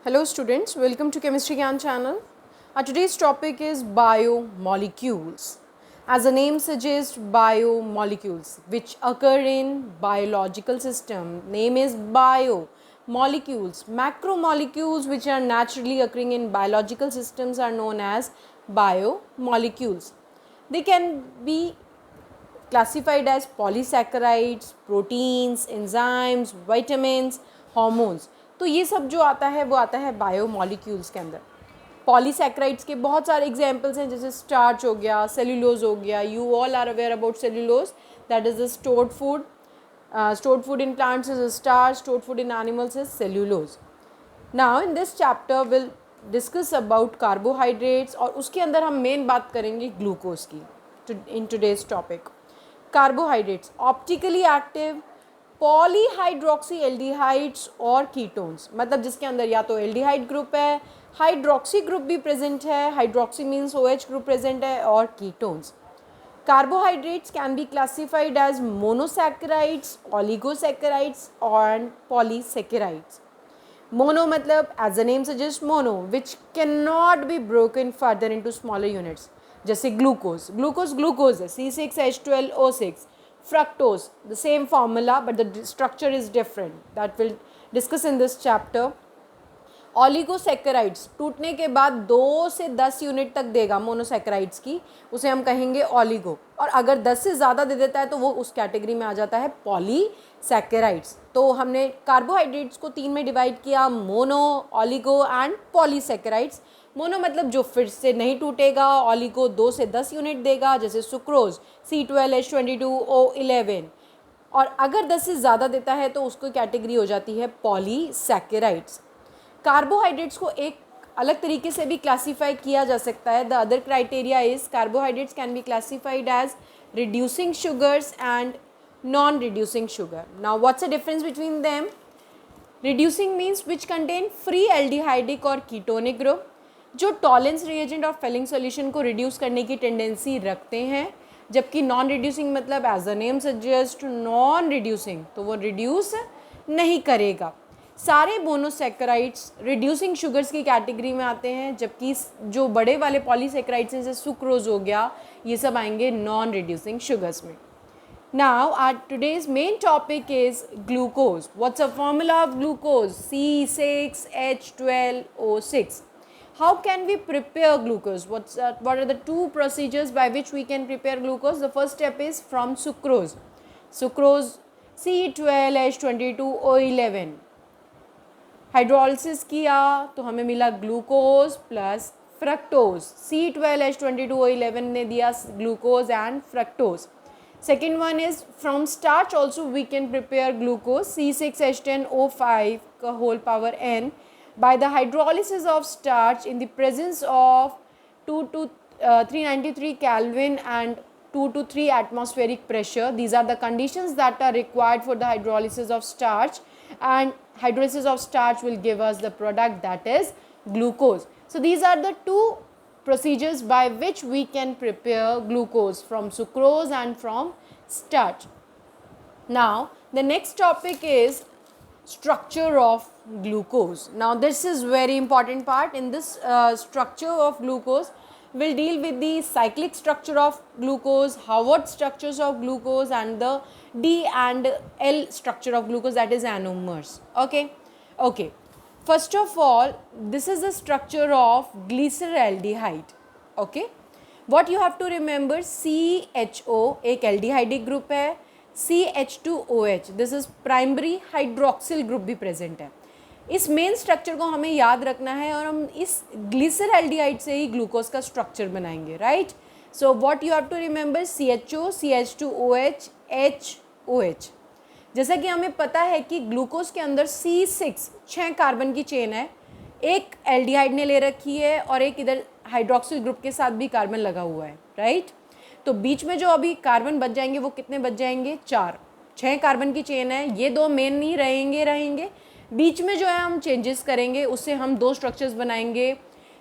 Hello students, welcome to Chemistry Gyan channel. Today's topic is biomolecules. As the name suggests, biomolecules which occur in biological system. Name is biomolecules. Macromolecules which are naturally occurring in biological systems are known as biomolecules. They can be classified as polysaccharides, proteins, enzymes, vitamins, hormones. तो ये सब जो आता है वो आता है biomolecules के अंदर. पॉलीसैक्राइड्स के बहुत सारे एग्जांपल्स हैं, जैसे स्टार्च हो गया, सेल्यूलोज हो गया. You all are aware about cellulose, that is the stored food. Stored food in plants is starch, stored food in animals is cellulose. Now in this chapter we'll discuss about carbohydrates और उसके अंदर हम main बात करेंगे glucose की. In today's topic, carbohydrates optically active polyhydroxy aldehydes और ketones, मतलब जिसके अंदर या तो एल्डिहाइड ग्रुप है, हाइड्रोक्सी ग्रुप भी प्रेजेंट है, hydroxy means OH group present है, और ketones. Carbohydrates can be classified as monosaccharides, oligosaccharides और पॉलीसैकेराइड्स. मोनो मतलब as the name suggest mono which can not be broken further into smaller units, जैसे glucose. Glucose है C6H12O6. Fructose, the same formula but the structure is different, that we'll discuss in this chapter. Oligosaccharides टूटने के बाद 2 से 10 unit तक देगा monosaccharides की, उसे हम कहेंगे ओलिगो. और अगर 10 से ज़्यादा दे देता है तो वो उस कैटेगरी में आ जाता है पॉलीसैकेराइड्स. तो हमने कार्बोहाइड्रेट्स को 3 में डिवाइड किया, mono, oligo and polysaccharides. Mono मतलब जो फिर से नहीं टूटेगा, ओलिगो 2 से 10 यूनिट देगा, जैसे सुक्रोज C12H22O11. और अगर 10 से ज़्यादा देता है तो उसको कैटेगरी हो जाती है पॉलीसैकेराइड्स. कार्बोहाइड्रेट्स को एक अलग तरीके से भी क्लासीफाई किया जा सकता है. The other criteria is carbohydrates can be classified as reducing sugars and non reducing sugar. Now what's the difference between them? Reducing means which contain free aldehydic और कीटोनिक ग्रुप, जो टॉलेंस रिएजेंट और Fehling solution को reduce करने की tendency रखते हैं. जबकि non reducing मतलब as the name suggest non reducing, तो वो रिड्यूस नहीं करेगा. सारे मोनोसैकेराइड्स रिड्यूसिंग शुगर्स की कैटेगरी में आते हैं, जबकि जो बड़े वाले पॉलीसैकेराइड्स हैं जैसे सुक्रोज हो गया, ये सब आएंगे नॉन रिड्यूसिंग शुगर्स में. Now our today's main topic is glucose. What's the formula of glucose? C6H12O6. How can we prepare glucose? What are the two procedures by which we can prepare glucose? The first step is from sucrose. Sucrose C12H22O11. Hydrolysis किया तो हमें मिला glucose plus fructose. C12H22O11 ने दिया glucose and fructose. Second one is from starch also we can prepare glucose C6H10O5 का whole power n by the hydrolysis of starch in the presence of 2 to 393 Kelvin and 2 to 3 atmospheric pressure. These are the conditions that are required for the hydrolysis of starch, and hydrolysis of starch will give us the product that is glucose. So these are the two procedures by which we can prepare glucose from sucrose and from starch. Now the next topic is structure of glucose. Now this is very important part. In this structure of glucose we'll deal with the cyclic structure of glucose, Howard structures of glucose, and the D and L structure of glucose, that is anomers. Okay. First of all, this is the structure of glyceraldehyde. Okay, what you have to remember, CHO एक aldehydic group है, CH2OH this is primary hydroxyl group भी present है. इस main structure को हमें याद रखना है और हम इस ग्लिसरल्डिहाइड से ही ग्लूकोज का स्ट्रक्चर बनाएंगे, right. So what you have to remember, CHO, CH2OH, HOH. जैसा कि हमें पता है कि ग्लूकोज के अंदर C6 6 कार्बन की चेन है, एक एल्डिहाइड ने ले रखी है और एक इधर हाइड्रोक्सिल ग्रुप के साथ भी कार्बन लगा हुआ है, राइट. तो बीच में जो अभी कार्बन बच जाएंगे वो कितने बच जाएंगे? 4. 6 कार्बन की चेन है, ये 2 मेन नहीं रहेंगे. बीच में जो है हम चेंजेस करेंगे, उससे हम 2 स्ट्रक्चर्स बनाएंगे,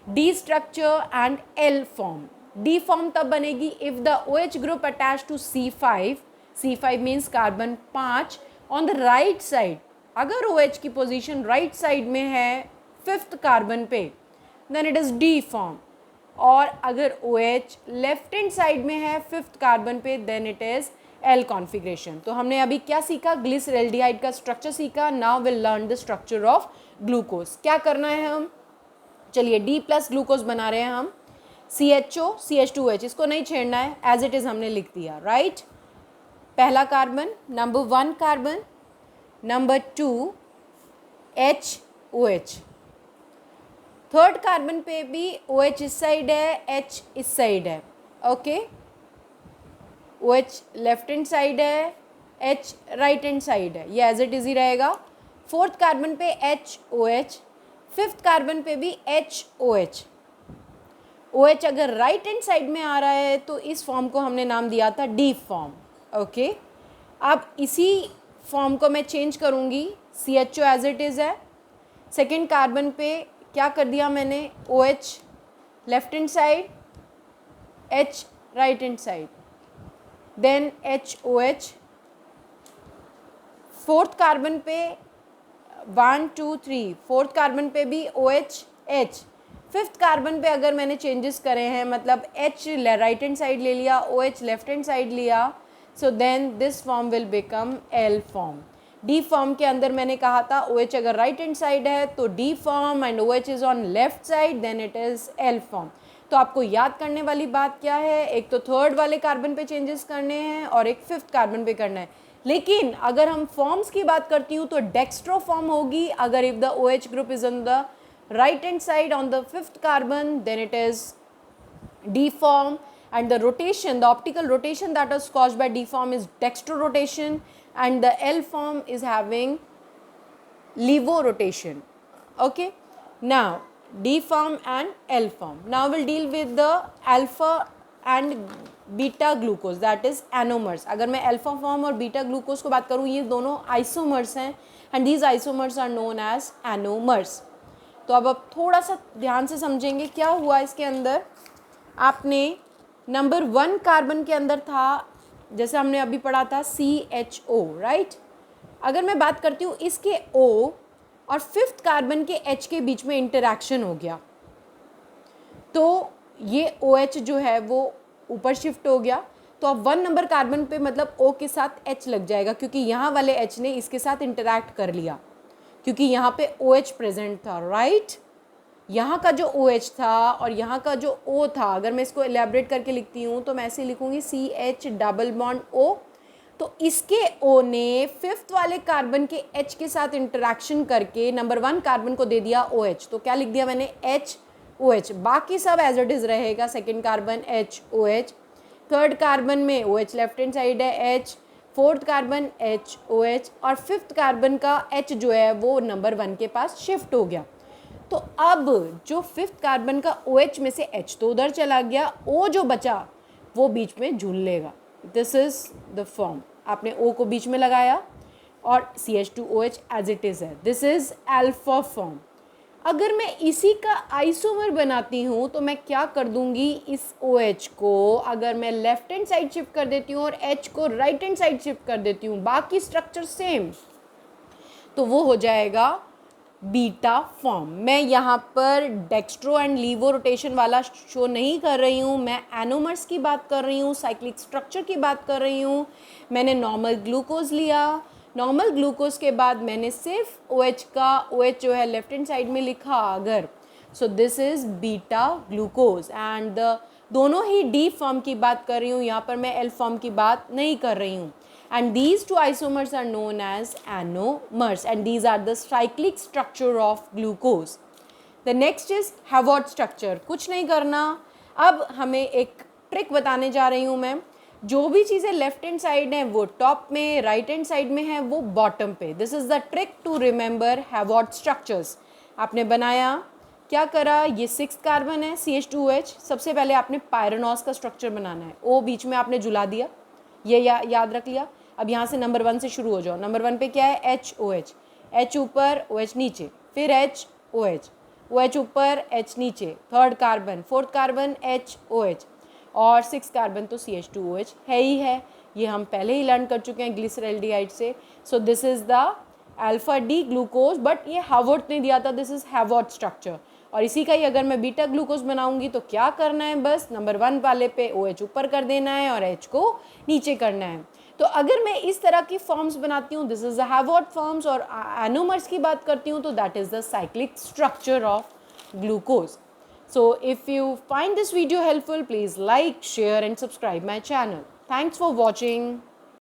D structure and L form. D form तब बनेगी if the OH group attach to C5. C5 means carbon 5 on the right side. अगर OH की पोजीशन राइट साइड में है फिफ्थ कार्बन पे, then it is D form. और अगर OH left hand side में है फिफ्थ कार्बन पे, then it is L configuration. तो हमने अभी क्या सीखा, ग्लिसरल्डिहाइड का स्ट्रक्चर सीखा। Now will learn the structure of glucose. क्या करना है हम, चलिए D प्लस ग्लूकोज बना रहे हैं हम, CHO CH2OH, इसको नहीं छेड़ना है, एज इट इज़ हमने लिख दिया, राइट। पहला carbon, number 1 carbon, number 2 HOH, third carbon पे भी OH इस साइड है, H इस साइड है, okay. OH left hand side है, H राइट हैंड साइड है, ये एज इट इज ही रहेगा। फोर्थ कार्बन पे HOH, फिफ्थ कार्बन पे भी HOH। OH अगर राइट हैंड साइड में आ रहा है तो इस फॉर्म को हमने नाम दिया था D फॉर्म, ओके। अब इसी फॉर्म को मैं चेंज करूँगी, CHO एज इट इज़ है। सेकेंड कार्बन पे क्या कर दिया मैंने, OH left hand side, H right hand side, then HOH। Fourth carbon पे 1 2 3, फोर्थ कार्बन पे भी OH H। फिफ्थ कार्बन पे अगर मैंने चेंजेस करे हैं, मतलब H राइट हैंड साइड ले लिया, OH लेफ्ट हैंड साइड लिया, so then this form will become L form. D form के अंदर मैंने कहा था OH अगर राइट हैंड साइड है तो D form, and OH is on left side, then it is L form. तो आपको याद करने वाली बात क्या है, एक तो थर्ड वाले कार्बन पे चेंजेस करने हैं और एक फिफ्थ कार्बन पे करना है। लेकिन अगर हम फॉर्म्स की बात करती हूँ तो डेक्स्ट्रो फॉर्म होगी अगर if the OH group is on the right hand side on the fifth carbon, then it is D form, and the rotation, the optical rotation that is caused by D form is dextro rotation, and the L form is having levo rotation, okay. Now D form and L form. Now we'll deal with the alpha and beta glucose, that is anomers. अगर मैं alpha form और beta glucose को बात करूँ, ये दोनों isomers हैं, and these isomers are known as anomers. तो अब थोड़ा सा ध्यान से समझेंगे क्या हुआ इसके अंदर। आपने नंबर 1 कार्बन के अंदर था, जैसे हमने अभी पढ़ा था CHO, राइट। अगर मैं बात करती हूँ इसके O और फिफ्थ कार्बन के H के बीच में इंटरैक्शन हो गया, तो ये OH जो है वो ऊपर शिफ्ट हो गया, तो अब 1 नंबर कार्बन पे मतलब O के साथ H लग जाएगा, क्योंकि यहाँ वाले H ने इसके साथ इंटरैक्ट कर लिया, क्योंकि यहाँ पे OH प्रेजेंट था, राइट। यहाँ का जो OH था और यहाँ का जो O था, अगर मैं इसको एलैबोरेट करके लिखती हूँ तो मैं ऐसे लिखूँगी CH डबल बॉन्ड O। तो इसके O ने फिफ्थ वाले कार्बन के H के साथ इंटरैक्शन करके नंबर 1 कार्बन को दे दिया OH। तो क्या लिख दिया मैंने, HOH, बाकी सब एज इट इज़ रहेगा। Second carbon HOH, third carbon में OH लेफ्ट हैंड साइड है H, फोर्थ कार्बन HOH, और फिफ्थ कार्बन का H जो है वो नंबर 1 के पास शिफ्ट हो गया। तो अब जो फिफ्थ कार्बन का OH में से H तो उधर चला गया, O जो बचा वो बीच में झूल लेगा। दिस इज़ द फॉर्म, आपने O को बीच में लगाया और CH2OH एज इट इज़ है, दिस इज़ अल्फा फॉर्म। अगर मैं इसी का आइसोमर बनाती हूँ तो मैं क्या कर दूँगी, इस OH को अगर मैं लेफ्ट हैंड साइड शिफ्ट कर देती हूँ और H को राइट हैंड साइड शिफ्ट कर देती हूँ, बाकी स्ट्रक्चर सेम, तो वो हो जाएगा बीटा फॉर्म। मैं यहाँ पर डेक्स्ट्रो एंड लीवो रोटेशन वाला शो नहीं कर रही हूँ, मैं एनोमर्स की बात कर रही हूँ, साइक्लिक स्ट्रक्चर की बात कर रही हूँ। मैंने नॉर्मल ग्लूकोज लिया, नॉर्मल ग्लूकोज के बाद मैंने सिर्फ OH का OH जो है लेफ्ट हैंड साइड में लिखा अगर, so this is beta glucose, and दोनों ही D फॉर्म की बात कर रही हूँ, यहाँ पर मैं L फॉर्म की बात नहीं कर रही हूँ। And these two isomers are known as anomers, and these are the cyclic structure of glucose. The next is Hayward structure. कुछ नहीं करना, अब हमें एक ट्रिक बताने जा रही हूँ मैं। जो भी चीज़ें लेफ्ट हैंड साइड हैं वो टॉप में, राइट हैंड साइड में है वो बॉटम पे। This is the trick to remember Haworth structures. आपने बनाया, क्या करा, ये 6 कार्बन है CH2OH, सबसे पहले आपने पायरेनॉस का स्ट्रक्चर बनाना है, O बीच में आपने जुला दिया, ये याद रख लिया। अब यहाँ से नंबर 1 से शुरू हो जाओ। नंबर 1 पे क्या है, HOH, H ऊपर OH नीचे, फिर HOH, OH ऊपर H नीचे, third carbon, fourth carbon HOH, और 6 कार्बन तो CH2OH है ही है, ये हम पहले ही लर्न कर चुके हैं ग्लिसरल्डिहाइड से। So this is the alpha D glucose, but ये हावर्ट ने दिया था, दिस इज हैवर्ट स्ट्रक्चर। और इसी का ही अगर मैं बीटा ग्लूकोज बनाऊंगी तो क्या करना है, बस नंबर 1 वाले पे OH ऊपर कर देना है और H को नीचे करना है। तो अगर मैं इस तरह की फॉर्म्स बनाती हूँ, दिस इज द हैवर्ट फॉर्म्स, और एनोमर्स की बात करती हूँ तो that is the cyclic structure of glucose. So if you find this video helpful, please like, share and subscribe my channel. Thanks for watching.